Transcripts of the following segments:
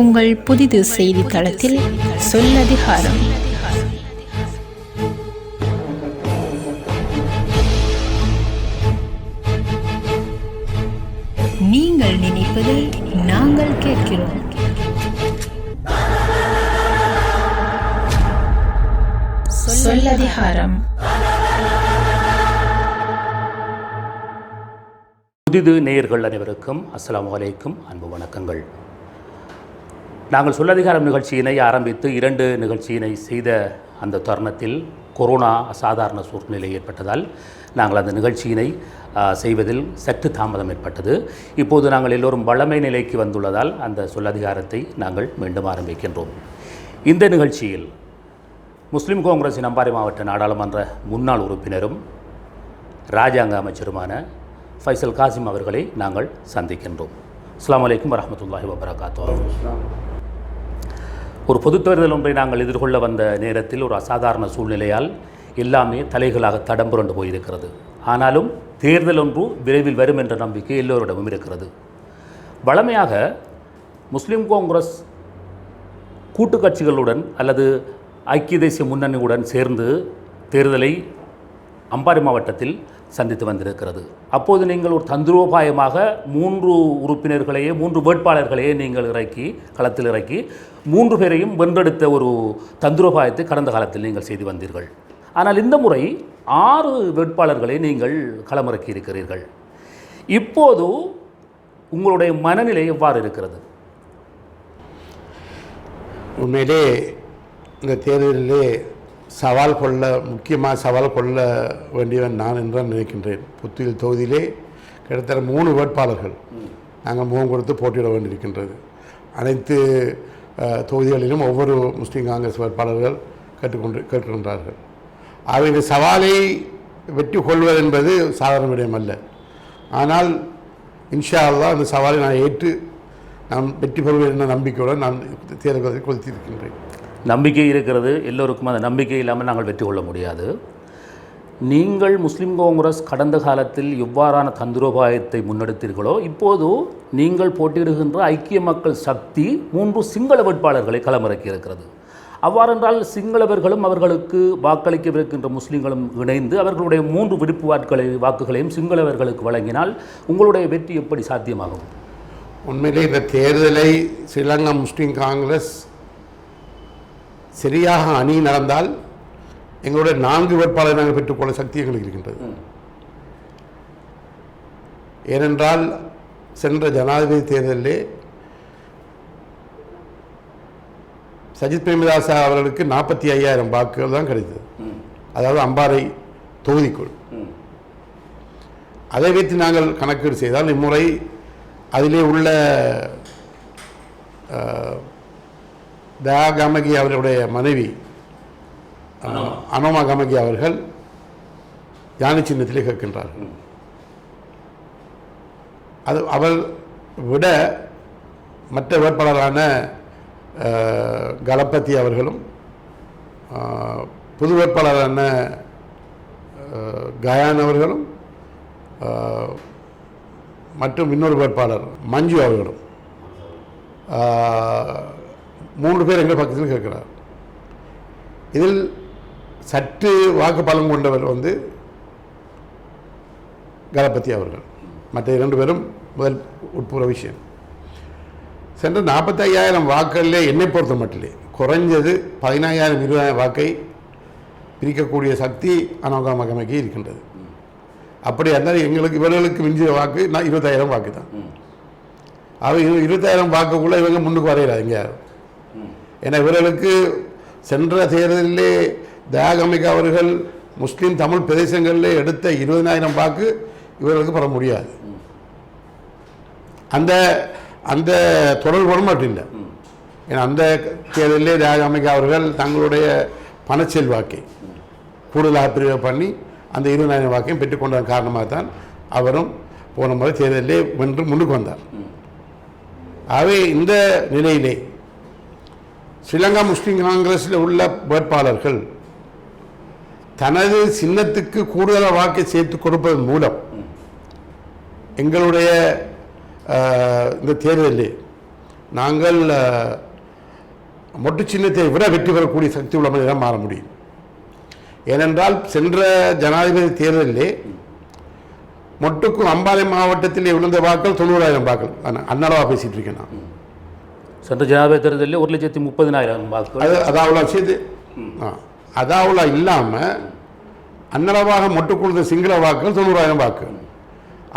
உங்கள் புதிது செய்தித்தளத்தில் சொல்லதிகாரம். நீங்கள் நினைப்பதை நாங்கள் கேட்கிறோம். சொல்லதிகாரம். புதிது நேயர்கள் அனைவருக்கும் அஸ்ஸலாமு அலைக்கும், அன்பு வணக்கங்கள். நாங்கள் சொல்லதிகாரம் நிகழ்ச்சியினை ஆரம்பித்து 2 நிகழ்ச்சியினை செய்த அந்த தருணத்தில் கொரோனா அசாதாரண சூழ்நிலை ஏற்பட்டதால் நாங்கள் அந்த நிகழ்ச்சியினை செய்வதில் சற்று தாமதம் ஏற்பட்டது. இப்போது நாங்கள் எல்லோரும் வளமை நிலைக்கு வந்துள்ளதால் அந்த சொல்லதிகாரத்தை நாங்கள் மீண்டும் ஆரம்பிக்கின்றோம். இந்த நிகழ்ச்சியில் முஸ்லிம் காங்கிரஸின் அம்பாறை மாவட்ட நாடாளுமன்ற முன்னாள் உறுப்பினரும் இராஜாங்க அமைச்சருமான ஃபைசல் காசிம் அவர்களை நாங்கள் சந்திக்கின்றோம். அஸ்ஸலாமு அலைக்கும் வரஹ்மத்துல்லாஹி வபரகாத்துஹு. ஒரு பொதுத் தேர்தல் ஒன்றை நாங்கள் எதிர்கொள்ள வந்த நேரத்தில் ஒரு அசாதாரண சூழ்நிலையால் எல்லாமே தலைகளாக தடம்புரண்டு போயிருக்கிறது. ஆனாலும் தேர்தல் ஒன்று விரைவில் வரும் என்ற நம்பிக்கை எல்லோரிடமும் இருக்கிறது. வழமையாக முஸ்லிம் காங்கிரஸ் கூட்டு கட்சிகளுடன் அல்லது ஐக்கிய தேசிய முன்னணியுடன் சேர்ந்து தேர்தலை அம்பாறை மாவட்டத்தில் சந்தித்து வந்திருக்கிறது. அப்போது நீங்கள் ஒரு தந்திரோபாயமாக 3 உறுப்பினர்களையே 3 வேட்பாளர்களையே நீங்கள் களத்தில் இறக்கி 3 பேரையும் வென்றெடுத்த ஒரு தந்திரோபாயத்தை கடந்த காலத்தில் நீங்கள் செய்து வந்தீர்கள். ஆனால் இந்த முறை 6 வேட்பாளர்களை நீங்கள் களமிறக்கி இருக்கிறீர்கள். இப்போது உங்களுடைய மனநிலை எவ்வாறு இருக்கிறது? உண்மையிலே இந்த தேர்தலிலே முக்கியமாக சவால் கொள்ள வேண்டியவன் நான் என்று நினைக்கின்றேன். புத்துயில் தொகுதியிலே கிட்டத்தட்ட 3 வேட்பாளர்கள் நாங்கள் முகம் கொடுத்து போட்டியிட வேண்டியிருக்கின்றது. அனைத்து தொகுதிகளிலும் ஒவ்வொரு முஸ்லீம் காங்கிரஸ் வேட்பாளர்கள் கேட்டுக்கொண்டார்கள். ஆக இந்த சவாலை வெற்றி கொள்வது என்பது சாதாரண விடயம் அல்ல. ஆனால் இன்ஷா அல்லாஹ் அந்த சவாலை நான் ஏற்று நான் வெற்றி பெறுவேன் என்ற நம்பிக்கையுடன் நான் தேர்தலை கொதித்திருக்கின்றேன். நம்பிக்கை இருக்கிறது எல்லோருக்கும். அந்த நம்பிக்கை இல்லாமல் நாங்கள் வெற்றி கொள்ள முடியாது. நீங்கள் முஸ்லிம் காங்கிரஸ் கடந்த காலத்தில் எவ்வாறான தந்திரோபாயத்தை முன்னெடுத்தீர்களோ இப்போது நீங்கள் போட்டியிடுகின்ற ஐக்கிய மக்கள் சக்தி 3 சிங்கள வேட்பாளர்களை களமிறக்கி இருக்கிறது. அவ்வாறென்றால் சிங்களவர்களும் அவர்களுக்கு வாக்களிக்கவிருக்கின்ற முஸ்லீம்களும் இணைந்து அவர்களுடைய 3 விடுப்பு வாக்குகளையும் சிங்களவர்களுக்கு வழங்கினால் உங்களுடைய வெற்றி எப்படி சாத்தியமாகும்? உண்மையிலே இந்த தேர்தலை ஸ்ரீலங்கா முஸ்லீம் காங்கிரஸ் சரியாக அணி நடந்தால் எங்களுடைய 4 வேட்பாளரை நாங்கள் பெற்றுக்கொள்ள சக்தி எங்களுக்கு இருக்கின்றது. ஏனென்றால் சென்ற ஜனாதிபதி தேர்தலிலே சஜித் பிரேமதாசா அவர்களுக்கு 45,000 வாக்குகள் தான் கிடைத்தது. அதாவது அம்பாறை தொகுதிக்குள். அதை வைத்து நாங்கள் கணக்கீடு செய்தால் இம்முறை அதிலே உள்ள தயா கமகி அவர்களுடைய மனைவி அனோமா கமகி அவர்கள் யானை சின்னத்திலே கேட்கின்றார்கள். அது அவர் விட மற்ற வேட்பாளரான கலப்பதி அவர்களும் புது வேட்பாளரான கயான் அவர்களும் மற்றும் இன்னொரு வேட்பாளர் மஞ்சு அவர்களும் 3 பேர் எங்கள் பக்கத்தில் கேட்கிறார். இதில் சற்று வாக்கு பலம் கொண்டவர் கணபதி அவர்கள். மற்ற 2 பேரும் முதல் உட்புற விஷயம். சென்ற 45,000 வாக்குகளிலே என்னை பொறுத்த மட்டிலே குறைஞ்சது 15,000 20,000 வாக்கை பிரிக்கக்கூடிய சக்தி அனோகமகமைக்கு இருக்கின்றது. அப்படி இருந்தால் இவர்களுக்கு மிஞ்சிய வாக்கு 20,000 வாக்கு தான். அவை 20,000 வாக்குக்குள்ளே இவங்க முன்னுக்கு வரையிறாங்க. ஏன்னா இவர்களுக்கு சென்ற தேர்தலிலே தயாகமிகா அவர்கள் முஸ்லீம் தமிழ் பிரதேசங்களிலே எடுத்த 20,000 வாக்கு இவர்களுக்கு பெற முடியாது. அந்த அந்த தொடர்பு மட்டும் இல்லை. ஏன்னா அந்த தேர்தலிலே தயாகமிகா அவர்கள் தங்களுடைய பணச்செல்வாக்கை கூடுதலாக பிரிவு பண்ணி அந்த 20,000 வாக்கையும் பெற்றுக்கொண்டதன் காரணமாக தான் அவரும் போன முறை தேர்தலிலே வென்று முன்னுக்கு வந்தார். ஆகவே இந்த நிலையிலே ஸ்ரீலங்கா முஸ்லீம் காங்கிரஸில் உள்ள வேட்பாளர்கள் தனது சின்னத்துக்கு கூடுதலாக வாக்கை சேர்த்து கொடுப்பதன் மூலம் எங்களுடைய இந்த தேர்தலில் நாங்கள் மொட்டு சின்னத்தை விட வெற்றி பெறக்கூடிய சக்தி உள்ள மனிதராக மாற முடியும். ஏனென்றால் சென்ற ஜனாதிபதி தேர்தலிலே மொட்டுக்கும் அம்பாறை மாவட்டத்தில் விழுந்த வாக்கள் 90,000 வாக்கள். அன்னளவாக பேசிகிட்டு இருக்கேன் நான். சென்ற ஜனாதிபதி தேர்தலில் 1,30,000 வாக்குகள். அதாவது சேர்த்து அதாவது இல்லாமல் அன்னளவாக மொட்டுக்குழுந்த சிங்கள வாக்குகள் 90,000 வாக்குகள்.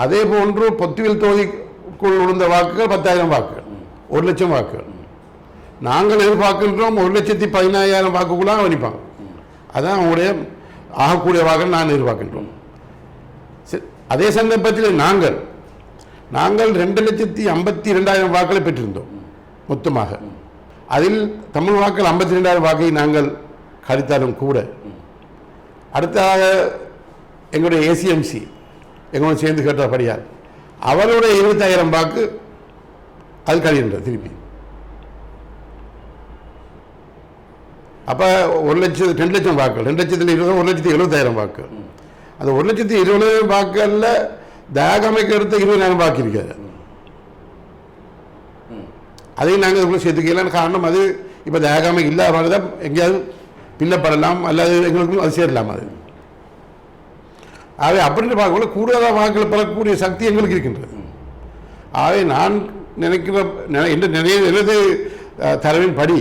அதே போன்று பொத்துவில் தொகுதிக்குள் விழுந்த வாக்குகள் 10,000 வாக்குகள், 1,00,000 வாக்குகள். நாங்கள் எதிர்பார்க்கின்றோம் 1,14,000 வாக்குகளாக வணிப்பாங்க. அதான் அவங்களுடைய ஆகக்கூடிய வாக்குகள் நான் எதிர்பார்க்கின்றோம். அதே சந்தர்ப்பத்தில் நாங்கள் 2,52,000 வாக்களை பெற்றிருந்தோம் மொத்தமாக. அதில் தமிழ் வாக்கள் 52,000 வாக்கை நாங்கள் கழித்தாலும் கூட அடுத்ததாக எங்களுடைய ஏசிஎம்சி எங்களோட சேர்ந்து கேட்டபடியால் அவருடைய 20,000 வாக்கு அது கழிகின்றது திருப்பி. அப்போ 2,00,000 வாக்குகள், 2,20,000 1,70,000 வாக்கு. அந்த 1,20,000 வாக்குகளில் தயாகமைக்கு எடுத்த 20,000 வாக்கு இருக்காது. அதையும் நாங்கள் இதுக்குள்ள சேர்த்துக்கலாம். காரணம் அது இப்போ தயாகமை இல்லாத தான் எங்கேயாவது பின்னப்படலாம் அல்லது எங்களுக்கும் அது சேரலாம். அது ஆகவே அப்படின்னு பார்க்கல கூடுதலாக வாக்குகளை பெறக்கூடிய சக்தி எங்களுக்கு இருக்கின்றது. ஆகவே நான் நினைக்கிற எனது தரவின் படி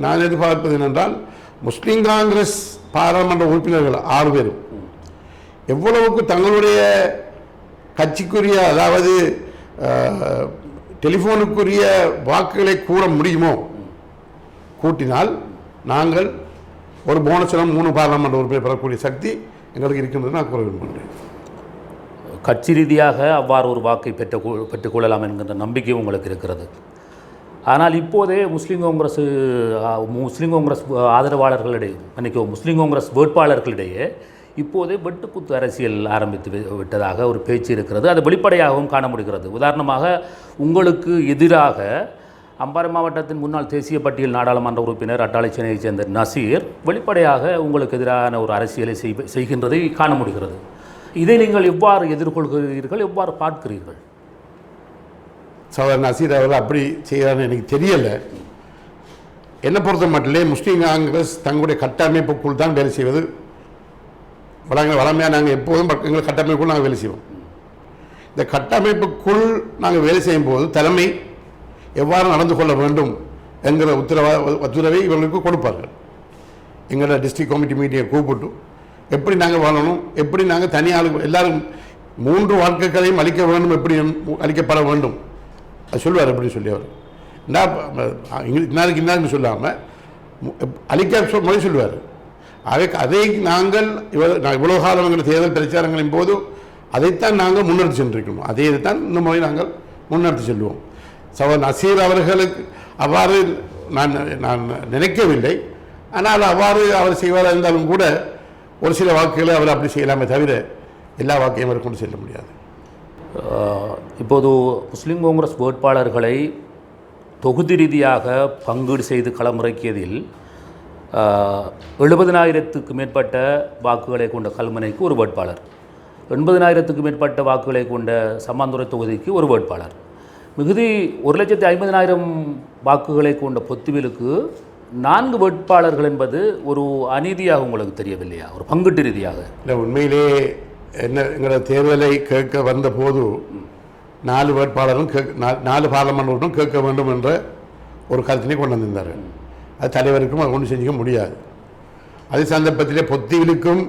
நான் எதிர்பார்ப்பது என்னென்றால் முஸ்லீம் காங்கிரஸ் பாராளுமன்ற உறுப்பினர்கள் 6 பேரும் எவ்வளவுக்கு தங்களுடைய கட்சிக்குரிய அதாவது டெலிஃபோனுக்குரிய வாக்குகளை கூற முடியுமோ கூட்டினால் நாங்கள் ஒரு போனஸிடம் 3 பாராளுமன்ற உறுப்பினர் பெறக்கூடிய சக்தி எங்களுக்கு இருக்கின்றது நான் கூற விரும்புகிறேன். கட்சி ரீதியாக அவ்வாறு ஒரு வாக்கை பெற்றுக்கொள்ளலாம் என்கின்ற நம்பிக்கை உங்களுக்கு இருக்கிறது. ஆனால் இப்போதே முஸ்லீம் காங்கிரஸ் ஆதரவாளர்களிடையே முஸ்லீம் காங்கிரஸ் வேட்பாளர்களிடையே இப்போதே வெட்டுக்குத்து அரசியல் ஆரம்பித்து விட்டதாக ஒரு பேச்சு இருக்கிறது. அது வெளிப்படையாகவும் காண முடிகிறது. உதாரணமாக உங்களுக்கு எதிராக அம்பாறை மாவட்டத்தின் முன்னாள் தேசிய பட்டியல் நாடாளுமன்ற உறுப்பினர் அட்டாளைச்சேனையைச் சேர்ந்த நசீர் வெளிப்படையாக உங்களுக்கு எதிரான ஒரு அரசியலை செய்கின்றதை காண முடிகிறது. இதை நீங்கள் எவ்வாறு எதிர்கொள்கிறீர்கள், எவ்வாறு பார்க்கிறீர்கள்? சகோதரர் நசீர் அவர்கள் அப்படி செய்கிறான்னு எனக்கு தெரியலை. என்னை பொறுத்த மட்டிலே முஸ்லீம் காங்கிரஸ் தங்களுடைய கட்டமைப்புக்குள் தான் வேலை செய்வது வளமையாக. நாங்கள் எப்போதும் எங்கள் கட்டமைப்புக்குள் நாங்கள் வேலை செய்வோம். இந்த கட்டமைப்புக்குள் நாங்கள் வேலை செய்யும் போது தலைமை எவ்வாறு நடந்து கொள்ள வேண்டும் என்கிற உத்தரவை இவர்களுக்கு கொடுப்பார்கள். எங்களோட டிஸ்ட்ரிக்ட் கமிட்டி மீட்டிங்கை கூப்பிட்டு எப்படி நாங்கள் வாழணும், எப்படி நாங்கள் தனியாளு எல்லாரும் 3 வாழ்க்கைகளையும் அளிக்க வேண்டும், எப்படி அளிக்கப்பட வேண்டும் அது சொல்லுவார். எப்படி சொல்லி அவர் இன்னாருக்கு சொல்லாமல் அளிக்க மொழி சொல்லுவார். அதை நாங்கள் இவ்வளோ காலம் எங்கள் தேர்தல் பிரச்சாரங்களின் போது அதைத்தான் நாங்கள் முன்னெடுத்து சென்றிருக்கணும். அதே தான் இந்த முறை நாங்கள் முன்னெடுத்து செல்வோம். சகோதரர் நசீர் அவர்களுக்கு அவ்வாறு நான் நினைக்கவில்லை. ஆனால் அவ்வாறு அவர் செய்வார் இருந்தாலும் கூட ஒரு சில வாக்குகளை அவர் அப்படி செய்யலாமே தவிர எல்லா வாக்கையும் அவர் கொண்டு செல்ல முடியாது. இப்போது முஸ்லீம் காங்கிரஸ் வேட்பாளர்களை தொகுதி ரீதியாக பங்கீடு செய்து களமிறக்கியதில் 70,000க்கு மேற்பட்ட வாக்குகளை கொண்ட கல்முனைக்கு ஒரு வேட்பாளர், 80,000க்கு மேற்பட்ட வாக்குகளை கொண்ட சம்மாந்துறை தொகுதிக்கு ஒரு வேட்பாளர், மிகுதி 1,50,000 வாக்குகளை கொண்ட பொத்துவிலுக்கு 4 வேட்பாளர்கள் என்பது ஒரு அநீதியாக உங்களுக்கு தெரியவில்லையா, ஒரு பங்கீட்டு ரீதியாக? இல்லை, உண்மையிலே என்ன எங்களோட தேர்தலை கேட்க வந்த போது 4 வேட்பாளரும் 4 பார்லமெண்ட்டும் கேட்க வேண்டும் என்ற ஒரு கருத்தினை கொண்டு வந்திருந்தார்கள். அது தலைவருக்கும் அதை கொண்டு செஞ்சுக்க முடியாது. அதே சந்தர்ப்பத்திலே பொத்திவிலுக்கும்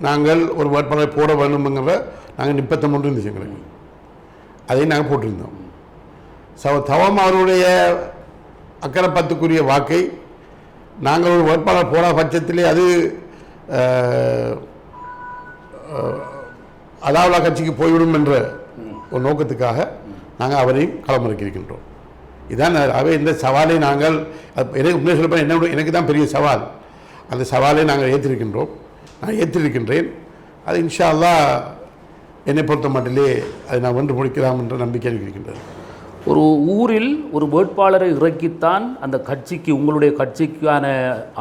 நாங்கள் ஒரு வேட்பாளரை போட வேண்டும்ங்கிற நாங்கள் 33 இருந்துச்சு எங்களுக்கு. அதையும் நாங்கள் போட்டிருந்தோம். தவம் அவருடைய அக்கரைப்பத்துக்குரிய வாக்கை நாங்கள் ஒரு வேட்பாளர் போட பட்சத்திலே அது அதாவலா கட்சிக்கு போய்விடும் என்ற ஒரு நோக்கத்துக்காக நாங்கள் அவரையும் களமிறக்கியிருக்கின்றோம். இதான் அவை இந்த சவாலை நாங்கள் எனக்கு முன்னே சொல்லப்போ எனக்கு தான் பெரிய சவால். அந்த சவாலை நாங்கள் ஏற்றிருக்கின்றோம், நான் ஏற்றிருக்கின்றேன். அது இன்ஷா அல்லாஹ் என்னை பொறுத்த மட்டிலே அதை நான் வென்று முடிக்கலாம் என்ற நம்பிக்கை எனக்கு இருக்கின்றது. ஒரு ஊரில் ஒரு வேட்பாளரை இறக்கித்தான் அந்த கட்சிக்கு, உங்களுடைய கட்சிக்கான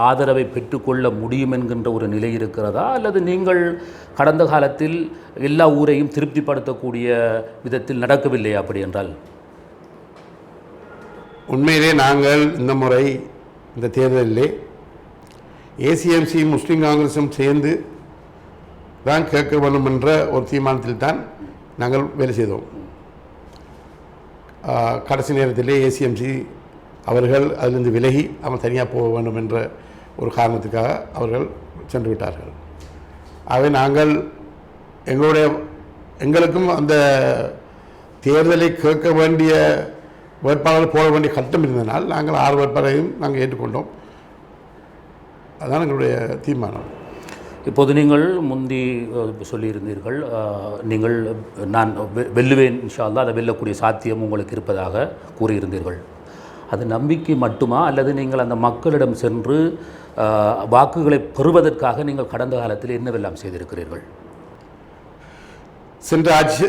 ஆதரவை பெற்றுக்கொள்ள முடியும் என்கின்ற ஒரு நிலை இருக்கிறதா, அல்லது நீங்கள் கடந்த காலத்தில் எல்லா ஊரையும் திருப்திப்படுத்தக்கூடிய விதத்தில் நடக்கவில்லை? அப்படி என்றால் உண்மையிலே நாங்கள் இந்த முறை இந்த தேர்தலிலே ஏசிஎம்சி முஸ்லீம் காங்கிரஸும் சேர்ந்து தான் கேட்க வேண்டும் என்ற ஒரு தீர்மானத்தில் தான் நாங்கள் வேலை செய்தோம். கடைசி நேரத்திலே ஏசிஎம்சி அவர்கள் அதிலிருந்து விலகி அவன் தனியாக போக வேண்டும் என்ற ஒரு காரணத்துக்காக அவர்கள் சென்று விட்டார்கள். ஆகவே நாங்கள் எங்களுக்கும் அந்த தேர்தலை கேட்க வேண்டிய வேட்பாளர்கள் போட வேண்டிய கட்டம் இருந்ததனால் நாங்கள் 6 வேட்பாளரையும் நாங்கள் ஏற்றுக்கொண்டோம். அதுதான் எங்களுடைய தீர்மானம். இப்போது நீங்கள் முந்தி சொல்லியிருந்தீர்கள், நீங்கள் நான் வெல்லுவேன் இன்ஷா அல்லாஹ், அதை வெல்லக்கூடிய சாத்தியம் உங்களுக்கு இருப்பதாக கூறியிருந்தீர்கள். அது நம்பிக்கை மட்டுமா, அல்லது நீங்கள் அந்த மக்களிடம் சென்று வாக்குகளை பெறுவதற்காக நீங்கள் கடந்த காலத்தில் என்னவெல்லாம் செய்திருக்கிறீர்கள்?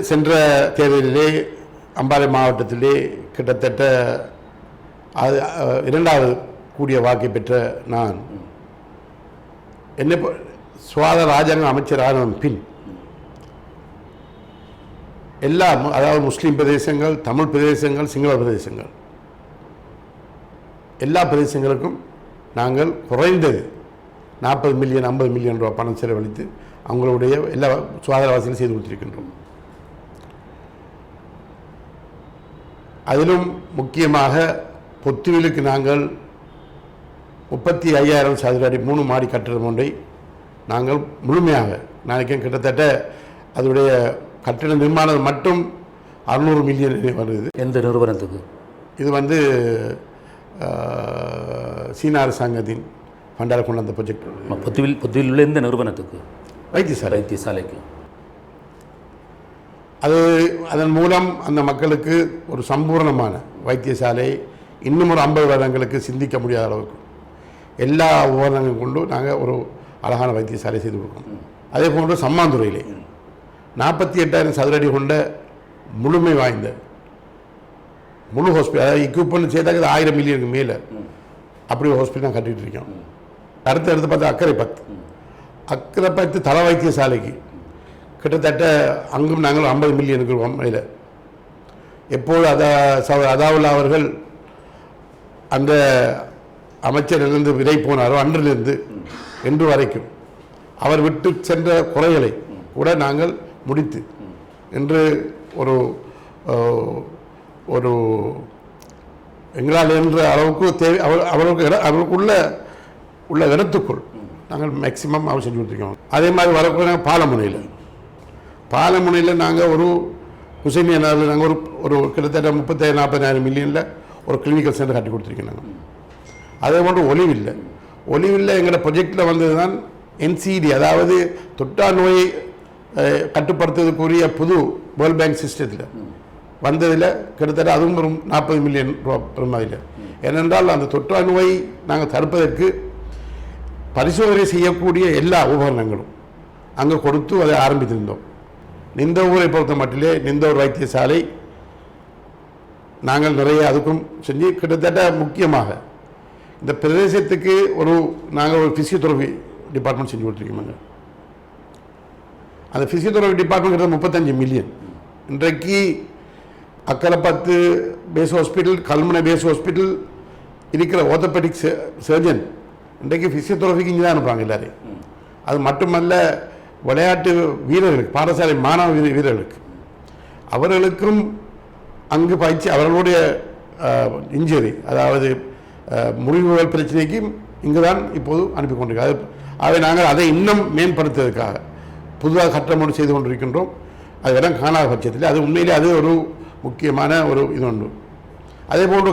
சென்ற தேர்தலிலே அம்பாறை மாவட்டத்திலே கிட்டத்தட்ட 2வது கூடிய வாக்கை பெற்ற நான் என்னை சுகாதார ராஜாங்க அமைச்சரான பின் எல்லா, அதாவது முஸ்லீம் பிரதேசங்கள், தமிழ் பிரதேசங்கள், சிங்கள பிரதேசங்கள், எல்லா பிரதேசங்களுக்கும் நாங்கள் குறைந்தது 40 மில்லியன் 50 மில்லியன் ரூபா பணம் செலவழித்து அவங்களுடைய எல்லா சுகாதார வசதியும் செய்து கொடுத்திருக்கின்றோம். அதிலும் முக்கியமாக பொத்துவிலுக்கு நாங்கள் 35,000 சதுர அடி 3 மாடி கட்டிடம் ஒன்றை நாங்கள் முழுமையாக நினைக்கிறேன். கிட்டத்தட்ட அதனுடைய கட்டிட நிர்மாணம் மட்டும் 600 மில்லியன் வருது. எந்த நிறுவனத்துக்கு? இது சீன அரசாங்கத்தின் ஃபண்டால் கொண்டு வந்த ப்ரொஜெக்ட். பொத்துவில் உள்ள எந்த நிறுவனத்துக்கு? வைத்தியசாலைக்கு. அதன் மூலம் அந்த மக்களுக்கு ஒரு சம்பூர்ணமான வைத்தியசாலை, இன்னும் ஒரு 50 வருடங்களுக்கு சிந்திக்க முடியாத அளவுக்கு எல்லா உபகரணங்களும் கொண்டு நாங்கள் ஒரு அழகான வைத்தியசாலை செய்து கொடுக்கோம். அதே போன்று சம்மாந்துறையிலே 48,000 சதுர அடி கொண்ட முழுமை வாய்ந்த முழு ஹாஸ்பிட்டல், அதாவது எக்யூப்மெண்ட் சேர்த்தாக்க 1000 மில்லியனுக்கு மேலே அப்படி ஒரு ஹாஸ்பிட்டல் நான் கட்டிகிட்டு இருக்கோம். அடுத்து பார்த்தா அக்கரைப்பத்து தலை வைத்தியசாலைக்கு கிட்டத்தட்ட அங்கும் நாங்கள் 50 மில்லியனுக்கு மேலே. எப்போது அதாவது அவர்கள் அந்த அமைச்சரிலிருந்து விலை போனாரோ அன்றிலிருந்து இன்று வரைக்கும் அவர் விட்டு சென்ற குறைகளை கூட நாங்கள் முடித்து என்று ஒரு ஒரு எங்களால் என்ற அளவுக்கு தேவை அவர்களுக்குள்ள இடத்துக்குள் நாங்கள் மேக்சிமம் அவர் செஞ்சு கொடுத்துருக்கோம். அதே மாதிரி வரக்கூடிய பாலமுனையில் நாங்கள் ஒரு ஹுசைனியனால் நாங்கள் ஒரு கிட்டத்தட்ட 35,000-40,000 மில்லியனில் ஒரு கிளினிக்கல் சென்டர் கட்டி கொடுத்துருக்கோம் நாங்கள். அதே போன்று ஒலிவில் எங்களோட ப்ரொஜெக்டில் வந்தது தான் NCD, அதாவது தொற்றா நோயை கட்டுப்படுத்துவதற்குரிய புது வேர்ல்ட் பேங்க் சிஸ்டத்தில் வந்ததில் கிட்டத்தட்ட அதுவும் ஒரு 40 மில்லியன் ரூபா பெருமதியில். ஏனென்றால் அந்த தொற்றா நோயை நாங்கள் தடுப்பதற்கு பரிசோதனை செய்யக்கூடிய எல்லா உபகரணங்களும் அங்கே கொடுத்து அதை ஆரம்பித்திருந்தோம். நிந்தவூரை பொறுத்த மட்டிலே நிந்தவூர் வைத்தியசாலை நாங்கள் நிறைய அதுக்கும் செஞ்சு கிட்டத்தட்ட முக்கியமாக இந்த பிரதேசத்துக்கு நாங்கள் ஒரு ஃபிசியோதெரபி டிபார்ட்மெண்ட் செஞ்சு கொடுத்துருக்கோம். அந்த ஃபிசியோதெரபி டிபார்ட்மெண்ட் கிட்ட 35 மில்லியன். இன்றைக்கு Akkaraipattu base hospital, Kalmunai base hospital இருக்கிற ஆர்த்தோபெடிக் சர்ஜன் இன்றைக்கு ஃபிசியோதெரபிக்கு இங்கே தான் அனுப்புகிறாங்க எல்லாரையும். அது மட்டுமல்ல, விளையாட்டு வீரர்களுக்கு, பாடசாலை மாணவ வீரர்களுக்கு அவர்களுக்கும் அங்கு பயிற்சி, அவர்களுடைய இன்ஜுரி, அதாவது முறிவுகள் பிரச்சனைக்கும் இங்கு தான் இப்போது அனுப்பி கொண்டிருக்கிறோம். அதை நாங்கள் அதை இன்னும் மேம்படுத்துவதற்காக புதுதாக கட்டணம் செய்து கொண்டிருக்கின்றோம். அது இடம் காணாத பட்சத்தில் அது உண்மையிலே அது ஒரு முக்கியமான ஒரு இது உண்டு. அதே போன்று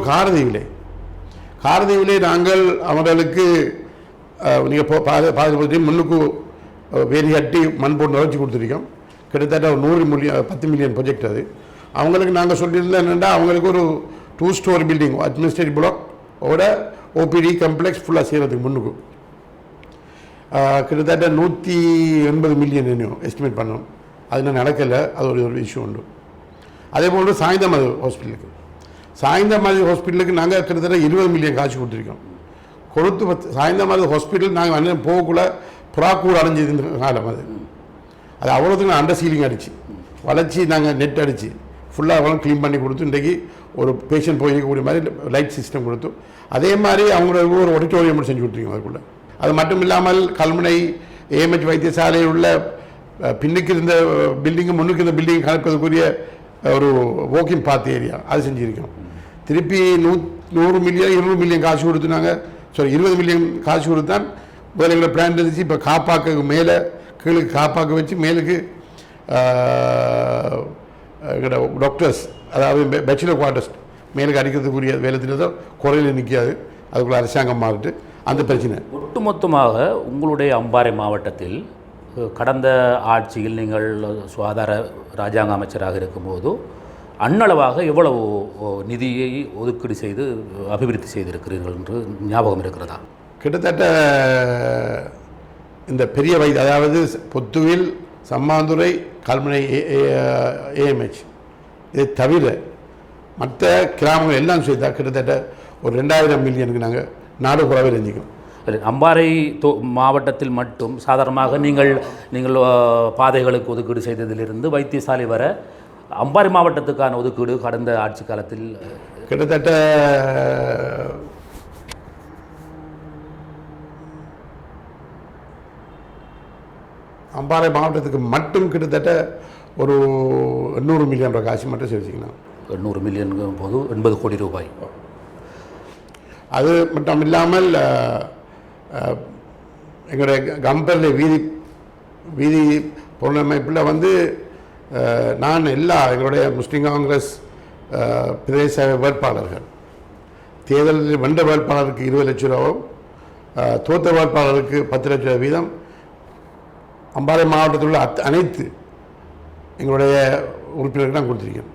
காரதீவிலே நாங்கள் அவர்களுக்கு நீங்கள் பாதுகாப்பு முன்னுக்கு வேலி கட்டி மண் போட்டு வச்சு கொடுத்துருக்கோம். கிட்டத்தட்ட ஒரு 10 மில்லியன் ப்ரொஜெக்ட். அது அவங்களுக்கு நாங்கள் சொல்லியிருந்தோம் என்னென்னா, அவங்களுக்கு ஒரு 2 ஸ்டோரி பில்டிங் அட்மினிஸ்ட்ரேட்டிவ் பிளாக் ஓட OPD காம்ப்ளெக்ஸ் ஃபுல்லாக செய்கிறதுக்கு முன்னுக்கு கிட்டத்தட்ட 180 மில்லியன் இன்னும் எஸ்டிமேட் பண்ணோம். அது இன்னும் நடக்கலை. அது ஒரு இஷ்யூ உண்டு. அதே போன்று சாய்ந்தமது ஹாஸ்பிட்டலுக்கு நாங்கள் கிட்டத்தட்ட 20 மில்லியன் காசு கொடுத்துருக்கோம். சாய்ந்தமது ஹாஸ்பிட்டல் நாங்கள் போகக்குள்ள புறாக்கூடு அடைஞ்சிருந்த காலம். அது அவ்வளோத்துக்கு நான் அண்டர் சீலிங் அடித்து வளைச்சி நாங்கள் நெட் அடித்து ஃபுல்லாக அவ்வளோ க்ளீன் பண்ணி கொடுத்து இன்றைக்கு ஒரு பேஷண்ட் போயிருக்கக்கூடிய மாதிரி லைட் சிஸ்டம் கொடுத்து அதே மாதிரி அவங்களோட ஒரு ஆடிட்டோரியம் செஞ்சு கொடுத்துருக்கோம் அதுக்குள்ளே. அது மட்டும் இல்லாமல் கல்முனை ஏஎம்ஹெச் வைத்தியசாலையில் உள்ள பின்னுக்கு இருந்த பில்டிங்கு முன்னுக்கு இருந்த பில்டிங் கலப்பதற்குரிய ஒரு வாக்கிங் பாத் ஏரியா அது செஞ்சுருக்கோம். திருப்பி 100 மில்லியன் 200 மில்லியன் காசு கொடுத்துனாங்க, 20 மில்லியன் காசு கொடுத்தான் முதல்ல எங்களை பிளான் இருந்துச்சு. இப்போ காப்பாக்கு மேலே கீழுக்கு காப்பாக்க வச்சு மேலுக்கு எங்களோட டாக்டர்ஸ் அதாவது பேச்சுலர் குவார்ட்டர்ஸ் மேலுக்கு அடிக்கிறதுக்குரிய வேலை திட்டத்தை குறையில் நிற்காது, அதுக்குள்ள அரசாங்கம் மாறிட்டு அந்த பிரச்சனை. ஒட்டுமொத்தமாக உங்களுடைய அம்பாறை மாவட்டத்தில் கடந்த ஆட்சியில் நீங்கள் சுகாதார இராஜாங்க அமைச்சராக இருக்கும்போது அன்னளவாக எவ்வளவு நிதியை ஒதுக்கீடு செய்து அபிவிருத்தி செய்திருக்கிறீர்கள் என்று ஞாபகம் இருக்கிறதா? கிட்டத்தட்ட இந்த பெரிய வயது அதாவது பொத்துவில், சம்மாந்துறை, கல்முனை ஏஎம்ஹெச் இதை தவிர மற்ற கிராமங்கள் எல்லாம் செய்தால் கிட்டத்தட்ட ஒரு 2000 மில்லியனுக்கு நாங்கள் நாடு குறவை செஞ்சுக்கோம். அம்பாறை மாவட்டத்தில் மட்டும் சாதாரணமாக நீங்கள் பாதைகளுக்கு ஒதுக்கீடு செய்ததிலிருந்து வைத்தியசாலை வர அம்பாறை மாவட்டத்துக்கான ஒதுக்கீடு கடந்த ஆட்சி காலத்தில் கிட்டத்தட்ட அம்பாறை மாவட்டத்துக்கு மட்டும் கிட்டத்தட்ட ஒரு 800 மில்லியன் ரூபாய் காசு மட்டும் செலுத்திக்கலாம். 800 மில்லியன் போது 80 கோடி ரூபாய். அது மட்டும் இல்லாமல் எங்களுடைய கம்பரில் வீதி புனரமைப்பில் வந்து நான் எங்களுடைய முஸ்லீம் காங்கிரஸ் பிரதேச வேட்பாளர்கள் தேர்தலில் வென்ற வேட்பாளருக்கு 20 லட்சம் ரூபாவும் தோத்த வேட்பாளருக்கு 10 லட்சம் ரூபாய் வீதம் அம்பாறை மாவட்டத்தில் உள்ள அனைத்து எங்களுடைய உறுப்பினருக்கு நாங்கள் கொடுத்துருக்கோம்.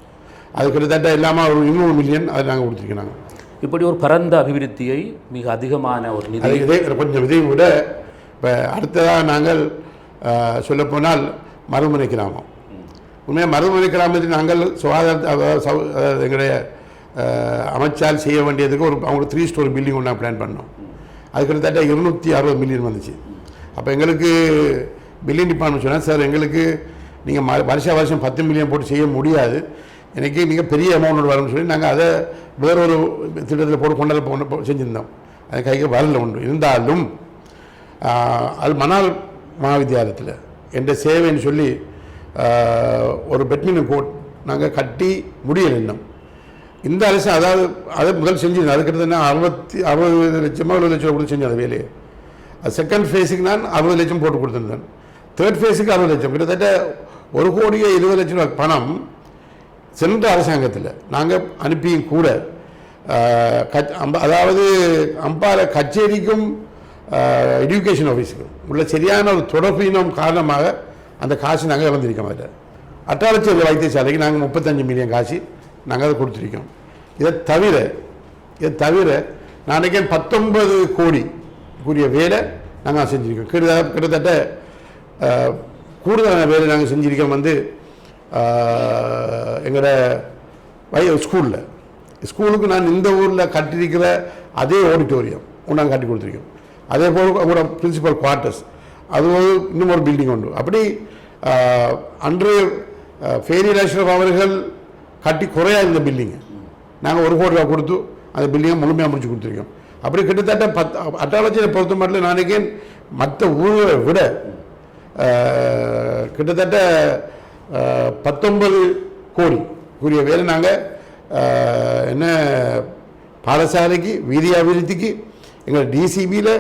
அது கிட்டத்தட்ட இல்லாமல் ஒரு 200 மில்லியன் அதை நாங்கள் கொடுத்துருக்கோம். நாங்கள் இப்படி ஒரு பரந்த அபிவிருத்தியை மிக அதிகமான ஒரு நிதி கொஞ்சம் இதையும் விட இப்போ அடுத்ததாக நாங்கள் சொல்லப்போனால் மருமனை கிராமம். உண்மையாக மருமனை கிராமத்தில் நாங்கள் சுகாதார எங்களுடைய அமைச்சால் செய்ய வேண்டியதுக்கு அவங்களுக்கு 3 ஸ்டோரி பில்டிங் ஒன்றா பிளான் பண்ணோம். அது கிட்டத்தட்ட 260 மில்லியன் வந்துச்சு. அப்போ எங்களுக்கு பில்டிங் டிபார்ட்மெண்ட் சொன்னால் சார் எங்களுக்கு நீங்கள் வருஷம் 10 மில்லியன் போட்டு செய்ய முடியாது, எனக்கு நீங்கள் பெரிய அமௌண்ட் வரும்னு சொல்லி நாங்கள் அதை வேறொரு திட்டத்தில் கொண்டு செஞ்சுருந்தோம். அது கைக்கு வரல ஒன்று இருந்தாலும் அது மணால் மகாவித்தியாலயத்தில் என்ற சேவைன்னு சொல்லி ஒரு பெட்மிண்டன் கோர்ட் நாங்கள் கட்டி முடியலை இன்னும். இந்த அரசு அதாவது அதை முதல் செஞ்சுருந்தேன். அது கிட்டத்தட்ட 60 லட்சமோ 70 லட்சம் கொடுத்து செஞ்சேன் அந்த வேலையை. அது செகண்ட் ஃபேஸுக்கு நான் 60 லட்சம் போட்டு கொடுத்துருந்தேன். தேர்ட் ஃபேஸுக்கு 60 லட்சம், கிட்டத்தட்ட 1,20,00,000 பணம் சென்ற அரசாங்கத்தில் நாங்கள் அனுப்பியும் கூட அதாவது அம்பாறை கச்சேரிக்கும் எஜுகேஷன் ஆஃபீஸுக்கும் உள்ள சரியான ஒரு தொடர்பினம் காரணமாக அந்த காசு நாங்கள் இழந்திருக்கோம். அதில் அட்டாளச்சேரி வைத்தியசாலைக்கு நாங்கள் 35 மில்லியன் காசு நாங்கள் அதை கொடுத்துருக்கோம். இதை தவிர நாளைக்கு 19 கோடிக்குரிய வேலை நாங்கள் செஞ்சுருக்கோம். கிட்டத்தட்ட கூடுதலான வேலை நாங்கள் செஞ்சுருக்கோம். வந்து எங்களோட ஸ்கூலுக்கு நான் இந்த ஊரில் கட்டியிருக்கிற அதே ஆடிட்டோரியம் நாங்கள் கட்டி கொடுத்துருக்கோம். அதே போல் உங்களோட பிரின்சிபல் குவார்ட்டர்ஸ் அது இன்னும் ஒரு பில்டிங் உண்டு. அப்படி அன்று ஃபேரி ரேஷன் அவர்கள் கட்டி குறையா இருந்த பில்டிங்கு நாங்கள் 1 கோடி ரூபா கொடுத்து அந்த பில்டிங்கை முழுமையாக முடிச்சு கொடுத்துருக்கோம். அப்படி கிட்டத்தட்ட அட்டாளச்சியை பொறுத்த மட்டும் நாளைக்கு மற்ற ஊர்களை விட கிட்டத்தட்ட 19 கோடிக்குரிய வேலை நாங்கள் என்ன பாடசாலைக்கு வீதி அபிவிருத்திக்கு எங்கள் டிசிபியில்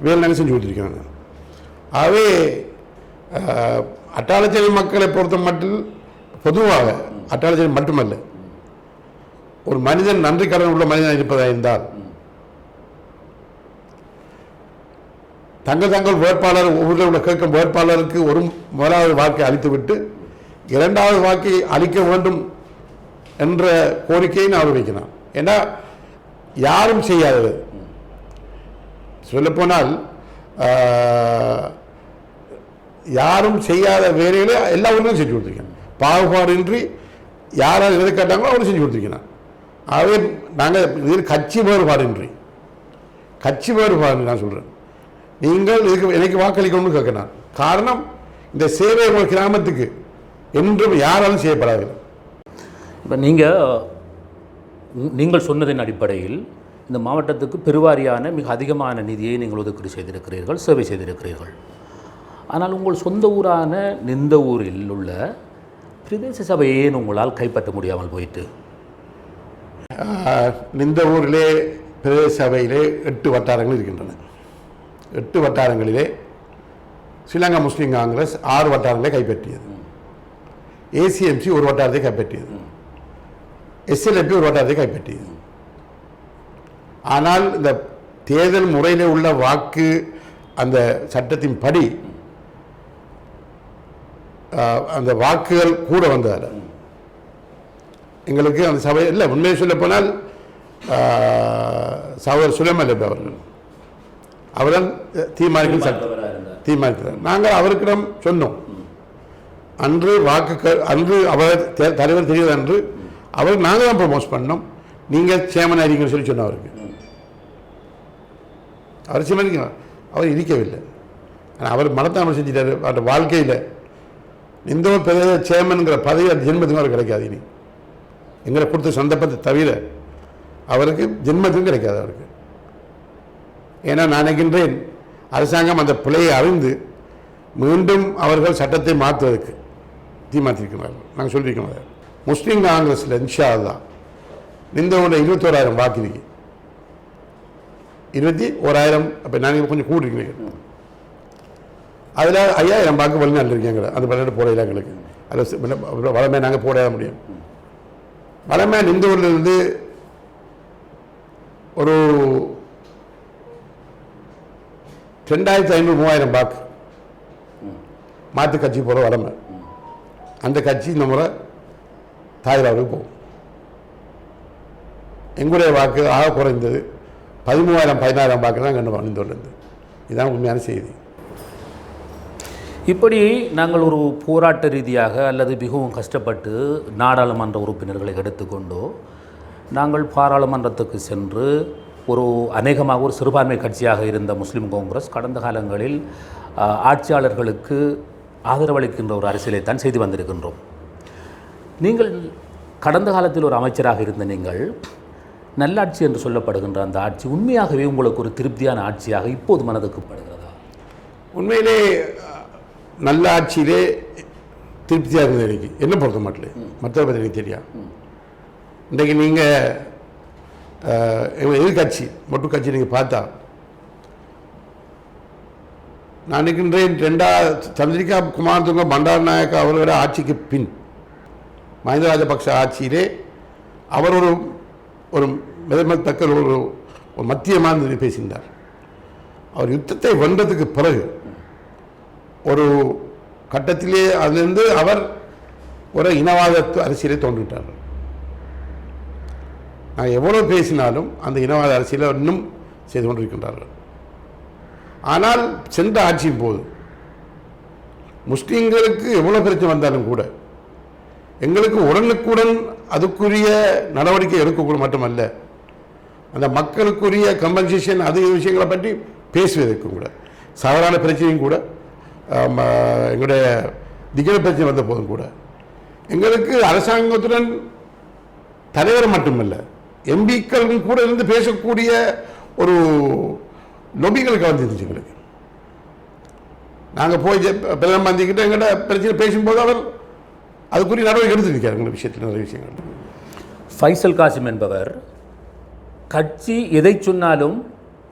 வேலை நாங்கள் செஞ்சு கொடுத்துருக்காங்க. ஆகவே அட்டாளச்சேரி மக்களை பொறுத்த மட்டும் பொதுவாக அட்டாளச்சேரி மட்டுமல்ல, ஒரு மனிதன் நன்றி கடன் உள்ள மனிதன் இருப்பதாக இருந்தால் தங்கள் வேட்பாளர் ஒவ்வொரு கேட்கும் வேட்பாளருக்கு ஒரு முதலாவது வாக்கை அளித்துவிட்டு 2வது வாக்கை அளிக்க வேண்டும் என்ற கோரிக்கையை நான் வைக்கிறான். ஏன்னா யாரும் செய்யாதது சொல்லப்போனால் யாரும் செய்யாத வேலைகளை எல்லா ஊர்களும் செஞ்சு கொடுத்துருக்கேன். பாகுபாடின்றி யாரால் எது கேட்டாங்களோ அவரும் செஞ்சு கொடுத்துருக்கேன். ஆகவே நாங்கள் இதில் கட்சி வேறுபாடு நான் சொல்கிறேன். நீங்கள் இதுக்கு எனக்கு வாக்களிக்கணும்னு கேட்கணும். காரணம் இந்த சேவை உங்கள் கிராமத்துக்கு என்றும் யாராலும் செய்யப்படாது. இப்போ நீங்கள் சொன்னதின் அடிப்படையில் இந்த மாவட்டத்துக்கு பெருவாரியான மிக அதிகமான நிதியை நீங்கள் ஒதுக்கீடு செய்திருக்கிறீர்கள், சேவை செய்திருக்கிறீர்கள். ஆனால் உங்கள் சொந்த ஊரான நிந்த ஊரில் உள்ள பிரதேச சபையை உங்களால் கைப்பற்ற முடியாமல் போயிட்டு? நிந்த ஊரிலே பிரதேச சபையிலே 8 வட்டாரங்கள் இருக்கின்றன. 8 வட்டாரங்களிலே ஸ்ரீலங்கா முஸ்லீம் காங்கிரஸ் 6 வட்டாரங்களை கைப்பற்றியது. ஏசிஎம்சி 1 வட்டாரத்தை கைப்பற்றியது. SLP 1 வட்டாரத்தை கைப்பற்றியது. ஆனால் இந்த தேர்தல் முறையில் உள்ள வாக்கு அந்த சட்டத்தின் படி அந்த வாக்குகள் கூட வந்ததால் எங்களுக்கு அந்த சபை இல்லை. உண்மையை சொல்ல போனால் சகோதரர் சுலைமான் அவர்கள் தீர்மானிக்கிறார். நாங்கள் அவருக்கிடம் சொன்னோம், அன்று வாக்குகள் அன்று அவர் தலைவர் தெரியாது அன்று அவர் நாங்கள் தான் ப்ரமோஸ் பண்ணோம், நீங்கள் சேமன் அறிங்கன்னு சொல்லி சொன்னோம். அவருக்கு அவர் சேமனிக்க அவர் இருக்கவில்லை. ஆனால் அவர் மனத்தாமல் செஞ்சிட்டார். அவருடைய வாழ்க்கையில் இந்த ஒரு பெரிய சேமன்கிற பதவி அது ஜென்மத்துக்கும் அவர் கிடைக்காது. இனி எங்களை கொடுத்த சந்தர்ப்பத்தை தவிர அவருக்கு ஜென்மத்துக்கும் கிடைக்காது அவருக்கு. ஏன்னா நான் நினைக்கின்றேன் அரசாங்கம் அந்த பிழையை அறிந்து மீண்டும் அவர்கள் சட்டத்தை மாற்றுவதற்கு தீர்மானித்திருக்கிறார்கள். நாங்கள் சொல்லியிருக்கிறோம். முஸ்லீம் காங்கிரஸில் இன்ஷா அல்லாஹ் இந்த 21,000 வாக்கு இருக்கு. 21,000. அப்போ நாங்கள் கொஞ்சம் கூட்டிருக்கிறீங்க. அதில் 5,000 வாக்கு வெளிநாட்டில் இருக்கீங்க. அந்த வெளிநாட்டு போடையில் எங்களுக்கு அதில் வளமே நாங்கள் போட முடியும். வளமே இந்த ஊரிலிருந்து ஒரு 2,500-3,000 வாக்கு மாற்று கட்சி போகிற வளமை. அந்த கட்சி இந்த முறை தாய்லாவுக்கு போகும். எங்களுடைய வாக்கு ஆக குறைந்தது 13,000-14,000 வாக்கு தான் கண்டு வந்தோர்லேருந்து. இதுதான் உண்மையான செய்தி. இப்படி நாங்கள் ஒரு போராட்ட ரீதியாக அல்லது மிகவும் கஷ்டப்பட்டு நாடாளுமன்ற உறுப்பினர்களை எடுத்துக்கொண்டோ நாங்கள் பாராளுமன்றத்துக்கு சென்று அநேகமாக ஒரு சிறுபான்மை கட்சியாக இருந்த முஸ்லீம் காங்கிரஸ் கடந்த காலங்களில் ஆட்சியாளர்களுக்கு ஆதரவளிக்கின்ற ஒரு அரசியலை தான் செய்து வந்திருக்கின்றோம். நீங்கள் கடந்த காலத்தில் ஒரு அமைச்சராக இருந்த நீங்கள் நல்லாட்சி என்று சொல்லப்படுகின்ற அந்த ஆட்சி உண்மையாகவே உங்களுக்கு ஒரு திருப்தியான ஆட்சியாக இப்போது மனதுக்கு படுகிறதா? உண்மையிலே நல்ல ஆட்சியிலே திருப்தியாக இருந்தது எனக்கு, என்ன பொறுத்த மட்டும். மற்றவரை பற்றி எனக்கு தெரியாது. இன்றைக்கு நீங்கள் எதிர்கட்சி மொட்டு கட்சி நீங்கள் பார்த்தா நான் நினைக்கின்றேன் சந்திரிகா குமாரதுங்க பண்டாரநாயக்கா அவர்களோட ஆட்சிக்கு பின் மஹிந்த ராஜபக்ஷ ஆட்சியிலே அவர் ஒரு மிதமத்தக்க ஒரு மத்தியமாக பேசினார். அவர் யுத்தத்தை வென்றதுக்கு பிறகு ஒரு கட்டத்திலே அதிலிருந்து அவர் ஒரு இனவாத அரசியலை தோன்றிவிட்டார். நான் எவ்வளோ பேசினாலும் அந்த இனவாத அரசியலை இன்னும் செய்து கொண்டிருக்கின்றார்கள். ஆனால் சென்ற ஆட்சியின் போது முஸ்லீம்களுக்கு எவ்வளோ பிரச்சனை வந்தாலும் கூட எங்களுக்கு உடனுக்குடன் அதுக்குரிய நடவடிக்கை எடுக்கக்கூட மட்டுமல்ல, அந்த மக்களுக்குரிய கம்பன்சேஷன் அது விஷயங்களை பற்றி பேசுவதற்கும் கூட சாதாரண பிரச்சனையும் கூட எங்களுடைய திகிர பிரச்சனை வந்த போதும் கூட எங்களுக்கு அரசாங்கத்துடன் தலைவர் மட்டுமல்ல எம்பிக்களும் கூட இருந்து பேசக்கூடிய ஒரு லொபிகளுக்கு வந்துருந்துச்சு எங்களுக்கு. நாங்கள் போய் பிரதம மந்திரிக்கிட்ட எங்கிட்ட பிரச்சனை பேசும்போது அவர் அதுக்குரிய நடவடிக்கை எடுத்துருக்காரு எங்கள் விஷயத்தில் நிறைய விஷயங்கள். ஃபைசல் காசிம் என்பவர் கட்சி எதை சொன்னாலும்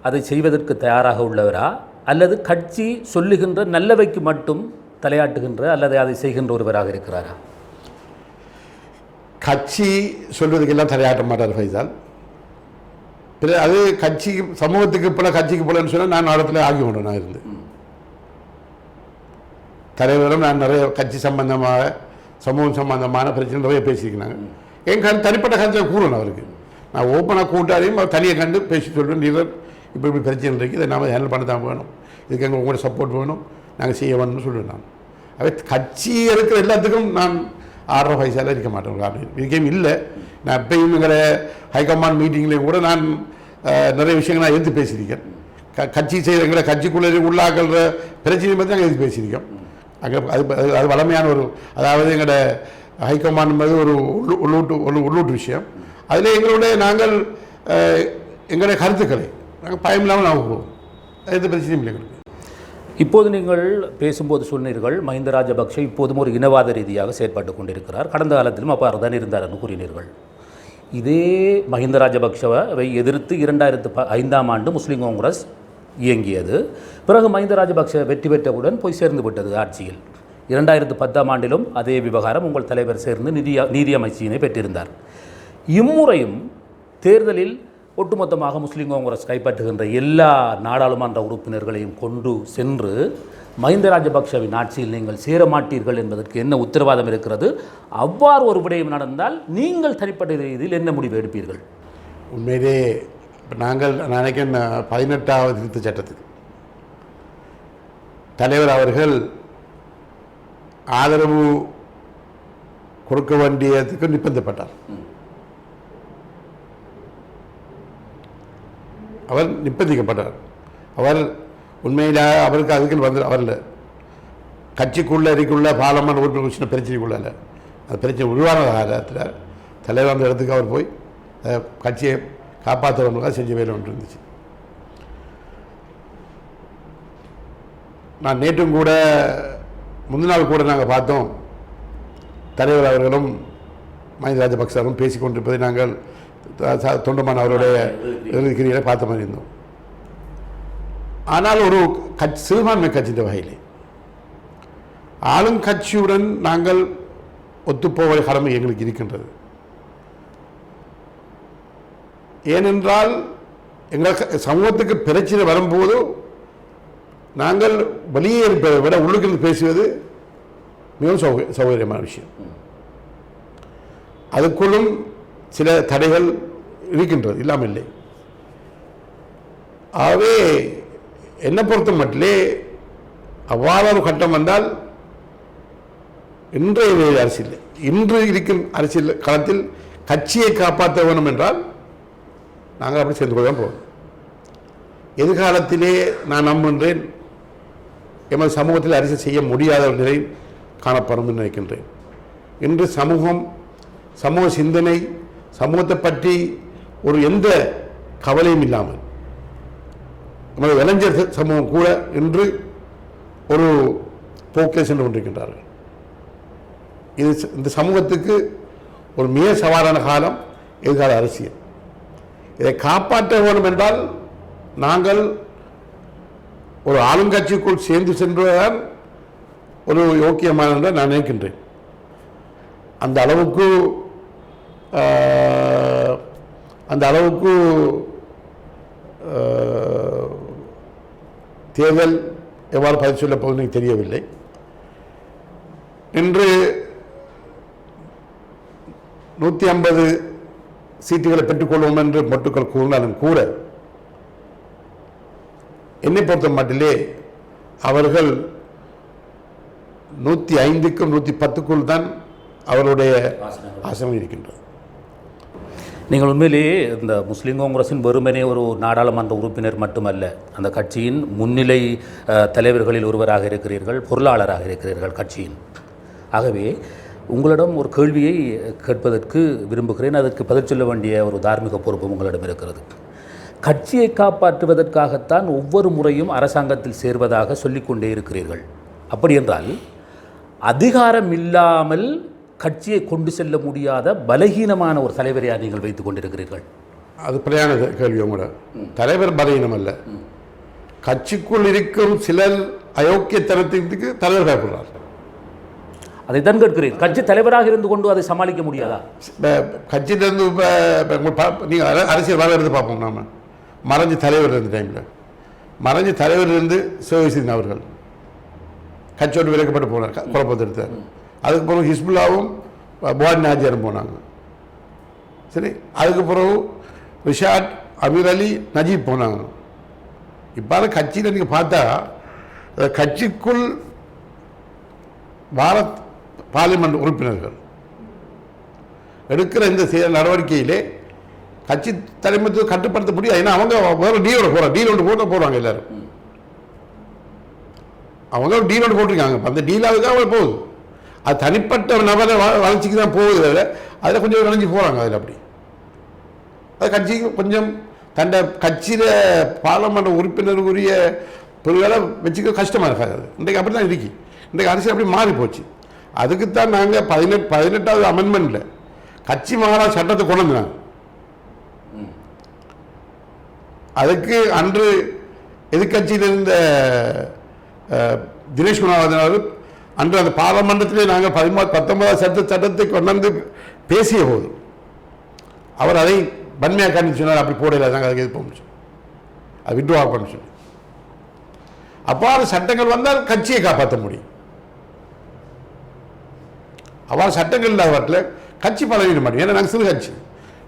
அதை செய்வதற்கு தயாராக உள்ளவரா அல்லது கட்சி சொல்லுகின்ற நல்லவைக்கு மட்டும் தலையாட்டுகின்ற அல்லது அதை செய்கின்ற ஒருவராக இருக்கிறாரா? கட்சி சொல்வதுக்கெல்லாம் தலையாட்ட மாட்டார் ஃபைசால். அது கட்சி சமூகத்துக்கு போல கட்சிக்கு போலன்னு சொன்னால் நான் இடத்துல ஆகி கொண்டேன். நான் இருந்து தலைவரும் நான் நிறைய கட்சி சம்பந்தமாக சமூகம் சம்பந்தமான பிரச்சனை நிறைய பேசியிருக்கிறாங்க. என் தனிப்பட்ட கருத்தில் கூறணும் அவருக்கு. நான் ஓப்பனாக கூட்டாரையும் அவர் தனியை கண்டு பேசி சொல்வேன். நீர் இப்போ இப்படி பிரச்சனை இருக்குது, இதை நாம் ஹேண்டில் பண்ண தான் வேணும், இதுக்கு எங்கள் உங்களோட சப்போர்ட் வேணும், நாங்கள் செய்ய வேணும்னு சொல்லுவேன். நான் அவை கட்சி இருக்கிற எல்லாத்துக்கும் நான் 6 பைசாவில் இருக்க மாட்டேன். இருக்கேன் இல்லை. நான் எப்பயும் எங்களை ஹைகமாண்ட் மீட்டிங்லேயும் கூட நான் நிறைய விஷயங்கள் நான் எடுத்து பேசியிருக்கேன். கட்சி செய்கிறவங்களை கட்சிக்குள்ளே உள்ளாக்கிற பிரச்சனையை பற்றி நாங்கள் எடுத்து பேசியிருக்கோம். அங்கே அது வளமையான ஒரு, அதாவது எங்களோட ஹைகமாண்ட் என்பது ஒரு உள்ளூட்டு விஷயம். அதில் நாங்கள் எங்களுடைய கருத்துக்களை நாங்கள் பயமில்லாமல் நாங்கள் போவோம். எந்த பிரச்சனையும் இல்லை எங்களுக்கு. இப்போது நீங்கள் பேசும்போது சொன்னீர்கள் மஹிந்த ராஜபக்ஷ இப்போதும் ஒரு இனவாத ரீதியாக செயற்பட்டு கொண்டிருக்கிறார், கடந்த காலத்திலும் அவ்வாறு தான் இருந்தார் என்று கூறினீர்கள். இதே மஹிந்த ராஜபக்ஷவை எதிர்த்து 2005ஆம் ஆண்டு முஸ்லீம் காங்கிரஸ் இயங்கியது. பிறகு மஹிந்த ராஜபக்ஷ வெற்றி பெற்றவுடன் போய் சேர்ந்து விட்டது ஆட்சியில். 2010ஆம் ஆண்டிலும் அதே விவகாரம் உங்கள் தலைவர் சேர்ந்து நீதி அமைச்சினை பெற்றிருந்தார். இம்முறையும் தேர்தலில் ஒட்டுமொத்தமாக முஸ்லீம் காங்கிரஸ் கைப்பற்றுகின்ற எல்லா நாடாளுமன்ற உறுப்பினர்களையும் கொண்டு சென்று மஹிந்த ராஜபக்ஷவின் ஆட்சியில் நீங்கள் சேரமாட்டீர்கள் என்பதற்கு என்ன உத்தரவாதம் இருக்கிறது? அவ்வாறு ஒரு விடயம் நடந்தால் நீங்கள் தனிப்பட்ட ரீதியில் என்ன முடிவு எடுப்பீர்கள்? உண்மையிலே நாங்கள் நினைக்கிறேன் 18வது திருத்த சட்டத்துக்கு தலைவர் அவர்கள் ஆதரவு கொடுக்க வேண்டியதுக்கு நிர்பந்தப்பட்டார். அவர் நிர்பந்திக்கப்பட்டார். அவர் உண்மையிலாக அவருக்கு அதுக்கு வந்து அவரில் கட்சிக்குள்ளே இருக்குள்ள பார்லமெண்ட் உறுப்பினர் சின்ன பிரச்சனைக்குள்ள இல்லை, அது பிரச்சனை உருவான காலத்தில் தலைவர் அந்த இடத்துக்கு அவர் போய் கட்சியை காப்பாற்றுறவங்களுக்காக செஞ்ச வேலை ஒன்று இருந்துச்சு. நான் நேற்றும் கூட முந்தின நாள் கூட நாங்கள் பார்த்தோம், தலைவர் அவர்களும் மஹிந்த ராஜபக்சவும் பேசிக்கொண்டிருப்பதை நாங்கள் தொண்டமான் அவருடைய இறுதிக்கிரியை பார்த்த மாதிரி இருந்தோம். ஆனால் ஒரு சிறுபான்மை கட்சியின் வகையிலே ஆளுங்கட்சியுடன் நாங்கள் ஒத்துப்போகிற கடமை எங்களுக்கு இருக்கின்றது. ஏனென்றால் எங்கள் சமூகத்துக்கு பிரச்சனை வரும்போது நாங்கள் வெளியே இருப்பதை விட உள்ளுக்கிருந்து பேசுவது மிகவும் சௌகரியமான விஷயம். அதுக்குள்ளும் சில தடைகள் இருக்கின்றது, இல்லாமல் இல்லை. ஆகவே என்னை பொறுத்த மட்டிலே அவ்வாறு ஒரு கட்டம் வந்தால் இன்றைய அரசியல், இன்று இருக்கும் அரசியல் களத்தில் கட்சியை காப்பாற்ற வேண்டும் என்றால் நாங்கள் அப்படி சேர்ந்து கொள்ள தான் போவோம். எதிர்காலத்திலே நான் நம்புகின்றேன் எமது சமூகத்தில் அரசியல் செய்ய முடியாத ஒரு நிலை காணப்படும் என்று நினைக்கின்றேன். இன்று சமூக சிந்தனை, சமூகத்தை பற்றி ஒரு எந்த கவலையும் இல்லாமல் நமது இளைஞர் சமூகம் கூட இன்று ஒரு போக்கில் சென்று கொண்டிருக்கின்றார்கள். இது இந்த சமூகத்துக்கு ஒரு மிக சவாலான காலம் எதிர்கால அரசியல். இதை காப்பாற்ற வேண்டும் என்றால் நாங்கள் ஒரு ஆளுங்கட்சிக்குள் சேர்ந்து சென்றுதான் ஒரு யோக்கியமான நான் நினைக்கின்றேன். அந்த அளவுக்கு தேர்தல் எவ்வாறு பதில் சொல்லப் போகுது எனக்கு தெரியவில்லை. இன்று 150 சீட்டுகளை பெற்றுக்கொள்வோம் என்று மொட்டுக்கள் கூறினாலும் கூட என்னை பொறுத்த மட்டிலே அவர்கள் 105க்கும் 110க்குள் தான் அவருடைய ஆசனம் இருக்கின்றது. நீங்கள் உண்மையிலேயே இந்த முஸ்லீம் காங்கிரஸின் வெறுமனே ஒரு நாடாளுமன்ற உறுப்பினர் மட்டுமல்ல, அந்த கட்சியின் முன்னிலை தலைவர்களில் ஒருவராக இருக்கிறீர்கள், பொருளாளராக இருக்கிறீர்கள் கட்சியின். ஆகவே உங்களிடம் ஒரு கேள்வியை கேட்பதற்கு விரும்புகிறேன். அதற்கு பதில் சொல்ல வேண்டிய ஒரு தார்மீக பொறுப்பு உங்களிடம் இருக்கிறது. கட்சியை காப்பாற்றுவதற்காகத்தான் ஒவ்வொரு முறையும் அரசாங்கத்தில் சேர்வதாக சொல்லிக்கொண்டே இருக்கிறீர்கள். அப்படி என்றால் அதிகாரம் இல்லாமல் கட்சியை கொண்டு செல்ல முடியாத பலகீனமான ஒரு தலைவரையாக நீங்கள் வைத்துக் கொண்டிருக்கிறீர்கள். அது பிழையான கேள்வி. உங்களோட தலைவர் பலகீனம் அல்ல, கட்சிக்குள் இருக்கும் சிலர் அயோக்கியத்தனத்துக்கு தலைவர் பயப்படுறார். அதை தான் கேட்கிறேன். கட்சி தலைவராக இருந்து கொண்டு அதை சமாளிக்க முடியாதா? கட்சியிலிருந்து நீங்கள் அரசியல் வர இருந்து பார்ப்போம். நாம் மறைஞ்ச தலைவர் இருந்த டைமில் மறைஞ்ச தலைவர் இருந்து சிவசேனா அவர்கள் கட்சியோடு விலக்கப்பட்டு போனார், குழப்பத்தை எடுத்தார். அதுக்கு பிறகு ஹிஸ்புல்லாவும் புவான் நாஜியாரும் போனாங்க. சரி, அதுக்கு பிறகு ரிஷாட், அமீர் அலி, நஜீப் போனாங்க. இப்போ கட்சியில் நீங்கள் பார்த்தா கட்சிக்குள் பாரத் பார்லிமெண்ட் உறுப்பினர்கள் எடுக்கிற இந்த நடவடிக்கையிலே கட்சி தலைமைத்துவம் கட்டுப்படுத்த முடியாது. ஏன்னா அவங்க வேறு டீலோட போகிறாங்க, டீல் ஒன்று போட்டு போடுவாங்க எல்லாரும். அவங்க ஒரு டீல் ஒன்று போட்டிருக்காங்க. அந்த டீலாவுக்கு அவங்க போகுது. அது தனிப்பட்ட நபரை வளர்ச்சிக்கு தான் போகுது. அதில் கொஞ்சம் வளைஞ்சி போகிறாங்க. அதில் அப்படி அது கட்சிக்கு கொஞ்சம் தன்னை கட்சியில் பாராளுமன்ற உறுப்பினருக்குரிய பொருள்களை வச்சுக்க கஷ்டமாக இருக்காது. இன்றைக்கு அப்படி தான் இருக்கு. இன்றைக்கு அரசியல் அப்படி மாறி போச்சு. அதுக்குத்தான் நாங்கள் 18வது அமெண்ட்மெண்ட்டில் கட்சி மாறா சட்டத்தை கொண்டு வந்தாங்க. அதுக்கு அன்று எதிர்கட்சியில் இருந்த தினேஷ் குணவர்தன் அன்று அந்த பாராளுமன்றத்திலே நாங்கள் 19வது சட்டத்தை கொண்டு வந்து பேசிய போது அவர் அதை வன்மையாக கண்டித்து சொன்னார். அப்படி போடல, நாங்கள் அதுக்கு எதிர்ப்போம், அது விட்ரா பண்ண சொல்லி. அவ்வாறு சட்டங்கள் வந்தால் கட்சியை காப்பாற்ற முடியும். அவ்வாறு சட்டங்கள் இல்லாதவற்றில் கட்சி பலவீன மாட்டோம். ஏன்னா நாங்கள் சிறு கட்சி,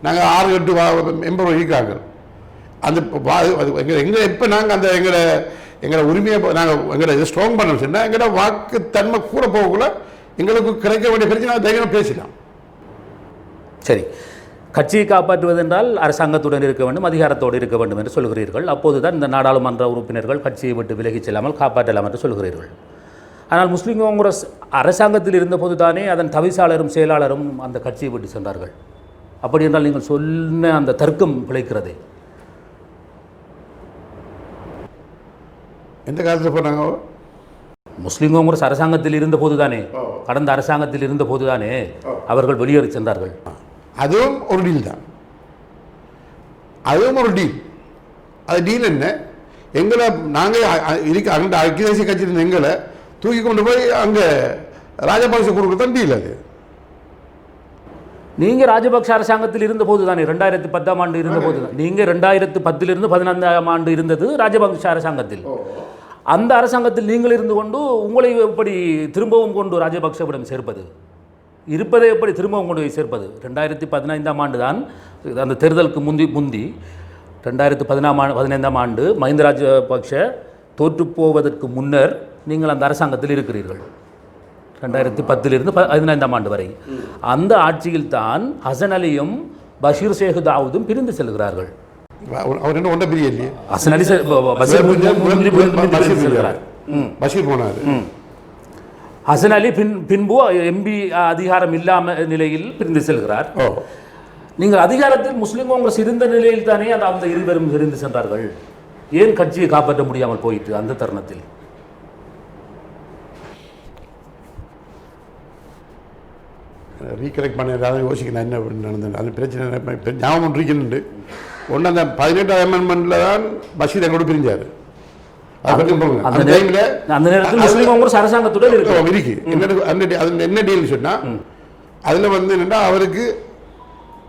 நாங்கள் 6-8 மெம்பர் இருக்காங்க. அந்த எங்களை எப்போ நாங்கள் அந்த எங்களை உரிமையை நாங்கள் எங்களை இதை ஸ்ட்ராங் பண்ண சொன்னால் எங்களோட வாக்கு தன்மை கூட போகக்குள்ள எங்களுக்கு கிடைக்க வேண்டிய பிரச்சனை தைரியமாக பேசலாம். சரி, கட்சியை காப்பாற்றுவதென்றால் அரசாங்கத்துடன் இருக்க வேண்டும், அதிகாரத்தோடு இருக்க வேண்டும் என்று சொல்கிறீர்கள். அப்போதுதான் இந்த நாடாளுமன்ற உறுப்பினர்கள் கட்சியை விட்டு விலகிச் செல்லாமல் காப்பாற்றலாம் என்று சொல்கிறீர்கள். ஆனால் முஸ்லீம் காங்கிரஸ் அரசாங்கத்தில் இருந்தபோது தானே அதன் தவிசாளரும் செயலாளரும் அந்த கட்சியை விட்டு சென்றார்கள். அப்படி என்றால் நீங்கள் சொன்ன அந்த தர்க்கம் பிழைக்கிறதே. எந்த காலத்தில் போனாங்க? முஸ்லீம் காங்கிரஸ் அரசாங்கத்தில் இருந்தபோது தானே, கடந்த அரசாங்கத்தில் இருந்தபோது தானே அவர்கள் வெளியேறி சென்றார்கள். அதுவும் ஒரு டீல் தான். அதுவும் ஒரு டீல். அது டீல் என்ன? எங்களை நாங்கள் இருக்க அந்த ஐக்கிய தேசிய கட்சியில் எங்களை தூக்கி கொண்டு போய் அங்கே ராஜபக்சே கொடுக்கத்தான் டீல். அது நீங்கள் ராஜபக்ஷ அரசாங்கத்தில் இருந்தபோது தானே, 2010ஆம் ஆண்டு இருந்தபோது தான். நீங்கள் 2010 15ஆம் ஆண்டு இருந்தது ராஜபக்ஷ அரசாங்கத்தில். அந்த அரசாங்கத்தில் நீங்கள் இருந்து கொண்டு உங்களை எப்படி திரும்பவும் கொண்டு ராஜபக்சவிடம் சேர்ப்பது, இருப்பதை எப்படி திரும்பவும் கொண்டு போய் சேர்ப்பது? 2015ஆம் ஆண்டு தான் அந்த தேர்தலுக்கு முந்தி 2015ஆம் ஆண்டு மஹிந்த ராஜபக்ஷ தோற்றுப்போவதற்கு முன்னர் நீங்கள் அந்த அரசாங்கத்தில் இருக்கிறீர்கள். 2010 15ஆம் ஆண்டு வரை அந்த ஆட்சியில் தான் ஹசன் அலியும் பஷீர் ஷேக் தாவூதும் பிரிந்து செல்கிறார்கள். அவர் என்ன ஒன்றை பிரிய இல்லையே. ஹசன் அலி பஷீர் போனார். ஹசன் அலி பின்பு எம்பி அதிகாரம் இல்லாமல் நிலையில் பிரிந்து செல்கிறார். நீங்கள் அதிகாரத்தில் முஸ்லீம் காங்கிரஸ் இருந்த நிலையில் தானே அந்த இருவரும் பிரிந்து சென்றார்கள். ஏன் கட்சியை காப்பாற்ற முடியாமல் போயிட்டு அந்த தருணத்தில்? ரீகலெக்ட் பண்ண அதாவது யோசிக்கணும் என்ன நடந்தது. அது பிரச்சனை ஞாபகம் ஒன்று இருக்குன்னு ஒன்று அந்த 18வது அமெண்ட்மெண்ட்டில் தான் பஷீர் எங்களோட பிரிஞ்சார். அந்த நேரத்தில் முஸ்லீம் காங்கிரஸ் அரசாங்கத்துடன் இருக்கு. என்ன டீல்னு சொன்னால் அதில் வந்து என்னென்னா அவருக்கு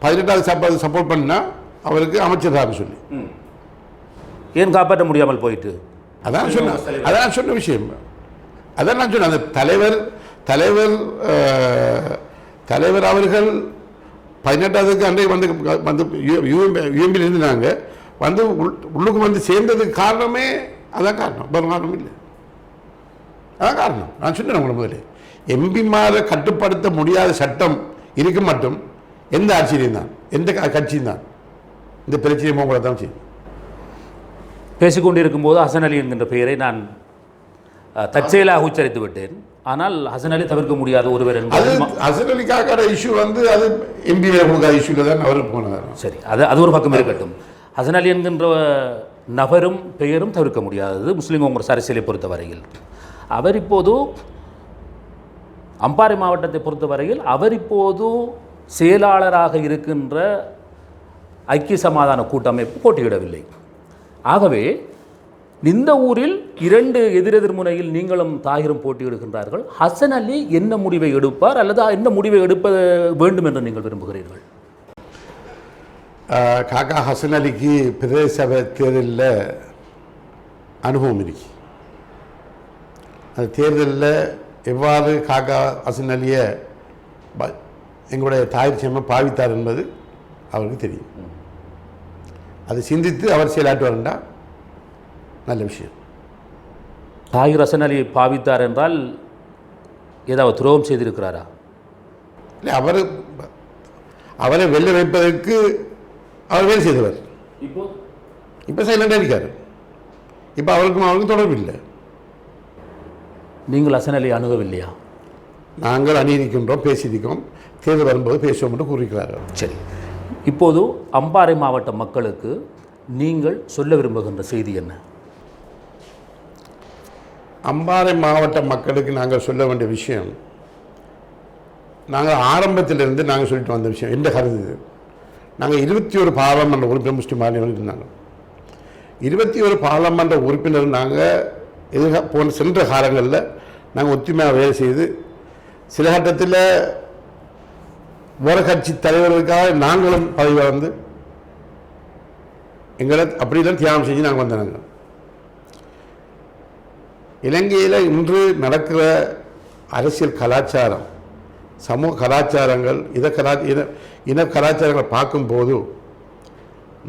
18வது சப்போர்ட் பண்ணால் அவருக்கு அமைச்சர் தான் சொல்லி ஏன் காப்பாற்ற முடியாமல் போயிட்டு அதான் சொன்ன விஷயம். அதான் நான் சொன்னேன். அந்த தலைவர் அவர்கள் 18வது அன்றைக்கு வந்து யூஎம்பியில் இருந்தாங்க. வந்து உள்ளுக்கு வந்து சேர்ந்ததுக்கு காரணமே அதான் காரணம், வேறு காரணம் இல்லை. அதான் காரணம். நான் சொன்னேன் உங்களை முதல்ல, எம்பிமாரை கட்டுப்படுத்த முடியாத சட்டம் இருக்க மட்டும் எந்த ஆட்சியிலையும் தான், எந்த கட்சியும் தான் இந்த பிரச்சனையை உங்களை தான் செய்யும். பேசிக்கொண்டிருக்கும் போது ஹசன் அலி என்கின்ற பெயரை நான் தற்செயலாக உச்சரித்து விட்டேன். ஆனால் ஹசன் அலி தவிர்க்க முடியாத ஒருவர் என்பது ஹசன் அலிக்கான இஷ்யூ வந்து அது எம்பி கொடுக்காத இஷ்யூவில் தான் அவர் போனார். சரி, அது ஒரு பக்கம் இருக்கட்டும். ஹசன் அலி என்கின்ற நபரும் பெயரும் தவிர்க்க முடியாதது முஸ்லீம் காங்கிரஸ் அரசியலை பொறுத்தவரையில். அவர் இப்போது அம்பாறை மாவட்டத்தை பொறுத்தவரையில் அவர் இப்போது செயலாளராக இருக்கின்ற ஐக்கிய சமாதான கூட்டமைப்பு போட்டியிடவில்லை. ஆகவே இந்த ஊரில் 2 எதிரெதிர் முனையில் நீங்களும் தாகிரும் போட்டியிடுகின்றார்கள். ஹசன் அலி என்ன முடிவை எடுப்பார் அல்லது என்ன முடிவை எடுப்ப வேண்டும் என்று நீங்கள் விரும்புகிறீர்கள்? காக்கா ஹசன் அலிக்கு பிரதேச சபை தேர்தலில் அனுபவம் இருக்கு. அந்த தேர்தலில் எவ்வாறு காக்கா ஹசன் அலியை எங்களுடைய தாயிர் சேம பாவித்தார் என்பது அவருக்கு தெரியும். அதை சிந்தித்து அவர் செயலாற்றுவார்ண்டா நல்ல விஷயம். தாகிர் ஹசன் அலி பாவித்தார் என்றால் ஏதாவது துரோகம் செய்திருக்கிறாரா? இல்லை, அவரை வெல்ல வைப்பதற்கு அவர் வேலை செய்தவர். இப்போ சைலண்டாக இருக்கார். இப்போ அவருக்கும் தொடர்பு இல்லை. நீங்கள் அசனலை அணுகவில்லையா? நாங்கள் அணியிருக்கின்றோம், பேசியிருக்கோம், தேர்தல் வரும்போது பேசுவோம் என்று கூறுகிறார்கள். சரி, இப்போது அம்பாறை மாவட்ட மக்களுக்கு நீங்கள் சொல்ல விரும்புகின்ற செய்தி என்ன? அம்பாறை மாவட்ட மக்களுக்கு நாங்கள் சொல்ல வேண்டிய விஷயம், நாங்கள் ஆரம்பத்திலிருந்து நாங்கள் சொல்லிட்டு வந்த விஷயம் எந்த கருது, நாங்கள் 21 பாராளுமன்ற உறுப்பினர் முஸ்லீம் மாநிலங்கள் இருந்தாங்க. 21 பாராளுமன்ற உறுப்பினர் நாங்கள் போன சென்ற காலங்களில் நாங்கள் ஒத்துமையாக வேலை செய்து சில கட்டத்தில் வேறு கட்சி தலைவர்களுக்காக நாங்களும் பதவி வந்து எங்களை அப்படிலாம் தியாகம் செஞ்சு நாங்கள் வந்தாங்க. இலங்கையில் இன்று நடக்கிற அரசியல் கலாச்சாரம், சமூக கலாச்சாரங்கள், இன கலாச்சாரங்களை பார்க்கும்போது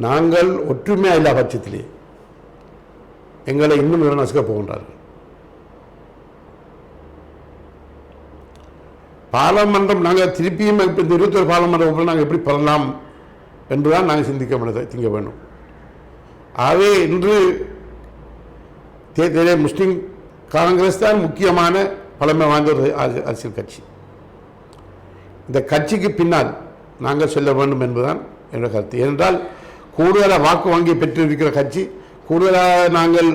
நாங்கள் ஒற்றுமையாக இல்லா பட்சத்திலே எங்களை இன்னும் நசுக்க போகின்றார்கள். பாராளுமன்றம் நாங்கள் திருப்பியும் இப்போ இந்த 21 பாராளுமன்றம் நாங்கள் எப்படி பெறலாம் என்றுதான் நாங்கள் திங்க வேண்டும். ஆகவே இன்று தேர்தலில் முஸ்லீம் காங்கிரஸ் தான் முக்கியமான பழமை வாய்ந்த ஒரு அரசியல் கட்சி. இந்த கட்சிக்கு பின்னால் நாங்கள் செல்ல வேண்டும் என்பதுதான் என்னுடைய கருத்து. ஏனென்றால் கூடுதலாக வாக்கு வங்கி பெற்றிருக்கிற கட்சி, கூடுதலாக நாங்கள்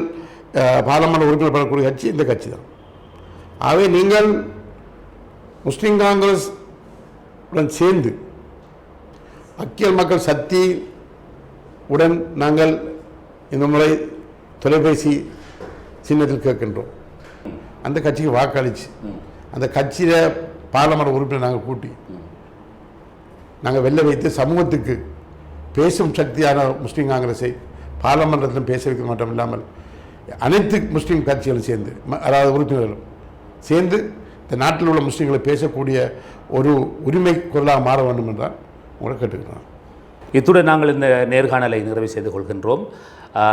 பாராளுமன்ற உறுப்பினர் பெறக்கூடிய கட்சி இந்த கட்சி தான். ஆகவே நீங்கள் முஸ்லீம் காங்கிரஸ் உடன் சேர்ந்து ஐக்கிய மக்கள் சக்தி உடன் நாங்கள் இந்த முறை தொலைபேசி சின்னத்தில் கேட்கின்றோம். அந்த கட்சிக்கு வாக்களித்து அந்த கட்சியில் பாராளுமன்ற உறுப்பினர் நாங்கள் கூட்டி நாங்கள் வெல்ல வைத்து சமூகத்துக்கு பேசும் சக்தியான முஸ்லீம் காங்கிரஸை பாராளுமன்றத்திலும் பேச வைக்க மட்டும் இல்லாமல் அனைத்து முஸ்லீம் கட்சிகளும் சேர்ந்து, அதாவது உறுப்பினர்களும் சேர்ந்து இந்த நாட்டில் உள்ள முஸ்லீம்களை பேசக்கூடிய ஒரு உரிமை குரலாக மாற வேண்டும் என்றால் உங்களை கேட்டுக்கிறோம். இத்துடன் நாங்கள் இந்த நேர்காணலை நிறைவு செய்து கொள்கின்றோம்.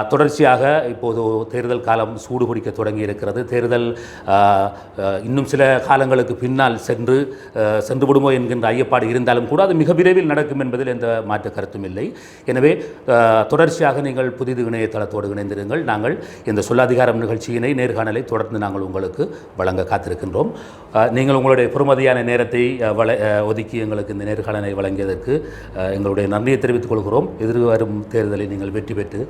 தொடர்ச்சியாக இப்போது தேர்தல் காலம் சூடு பிடிக்க தொடங்கி இருக்கிறது. தேர்தல் இன்னும் சில காலங்களுக்கு பின்னால் சென்று விடுமோ என்கின்ற ஐயப்பாடு இருந்தாலும் கூட அது மிக விரைவில் நடக்கும் என்பதில் எந்த மாற்று கருத்தும் இல்லை. எனவே தொடர்ச்சியாக நீங்கள் புதிது இணையதளத்தோடு இணைந்திருங்கள். நாங்கள் இந்த சொல்லாதிகாரம் நிகழ்ச்சியினை நேர்காணலை தொடர்ந்து நாங்கள் உங்களுக்கு வழங்க காத்திருக்கின்றோம். நீங்கள் உங்களுடைய பெருமதியான நேரத்தை ஒதுக்கி எங்களுக்கு இந்த நேர்காணலை வழங்கியதற்கு எங்களுடைய நன்றியை தெரிவித்துக் கொள்கிறோம். எதிர்வரும் தேர்தலில் நீங்கள் வெற்றி பெற்று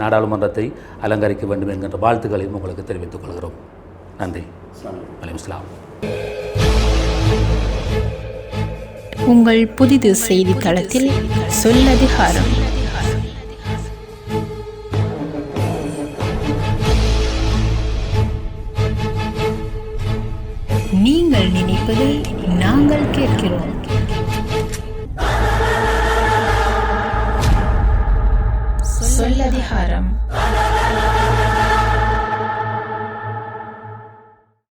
நாடாளுமன்றத்தை அலங்கரிக்க வேண்டும் என்கின்ற வாழ்த்துக்களையும் உங்களுக்கு தெரிவித்துக் கொள்கிறோம். நன்றி. அலைஹிஸ்ஸலாம். உங்கள் புதிது செய்தித்தளத்தில் சொல்லதிகாரம். நீங்கள் நினைப்பதை நாங்கள் கேட்கிறோம். சொல்லதிகாரம்.